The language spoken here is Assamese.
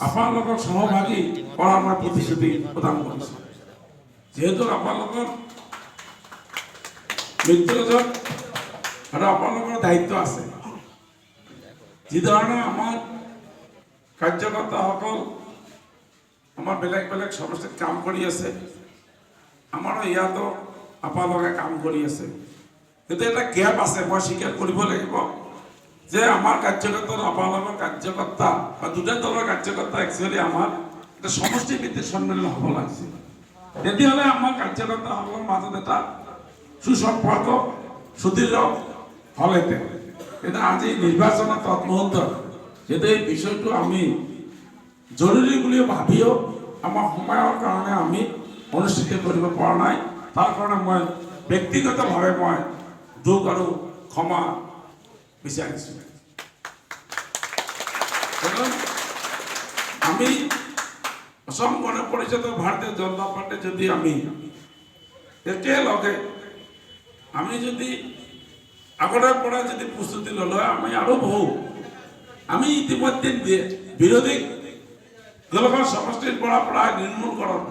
আপোনালোকক সহভাগী কৰাৰ মই প্ৰতিশ্ৰুতি প্ৰদান কৰিছোঁ। যিহেতু আপোনালোকৰ মৃত্যুজত আৰু আপোনালোকৰ দায়িত্ব আছে। যিধৰণে আমাৰ কাৰ্যকৰ্তাসকল আমাৰ বেলেগ বেলেগ সমষ্টিত কাম কৰি আছে, আমাৰো ইয়াতো আপোনালোকে কাম কৰি আছে। কিন্তু এটা গেপ আছে, মই স্বীকাৰ কৰিব লাগিব যে আমাৰ কাৰ্যকৰ্তা আপোনালোকৰ কাৰ্যকৰ্তা বা দুটা দলৰ কাৰ্যকৰ্তা একচুৱেলি আমাৰ এটা সমষ্টি ভিত্তিক সন্মিলন হ'ব লাগিছিল। তেতিয়াহ'লে আমাৰ কাৰ্যকৰ্তাসকলৰ মাজত এটা সুসম্পৰ্ক সুদৃঢ় হ'লহেঁতেন। কিন্তু আজি নিৰ্বাচনৰ তৎমুহূৰ্তত যদি এই বিষয়টো আমি জৰুৰী বুলি ভাবিও আমাৰ সময়ৰ কাৰণে আমি অনুষ্ঠিত কৰিব পৰা নাই। তাৰ কাৰণে মই ব্যক্তিগতভাৱে মই দুখ আৰু ক্ষমা বিচাৰিছোঁ। আমি অসম গণ পৰিষদৰ ভাৰতীয় জনতা পাৰ্টি যদি আমি একেলগে আমি যদি আগৰ পৰা যদি প্ৰস্তুতি ল'লো আমি আৰু বহু আমি ইতিমধ্যে বিৰোধী দলকৰ সমষ্টিৰ পৰা প্ৰায় নিৰ্মূল কৰাৰ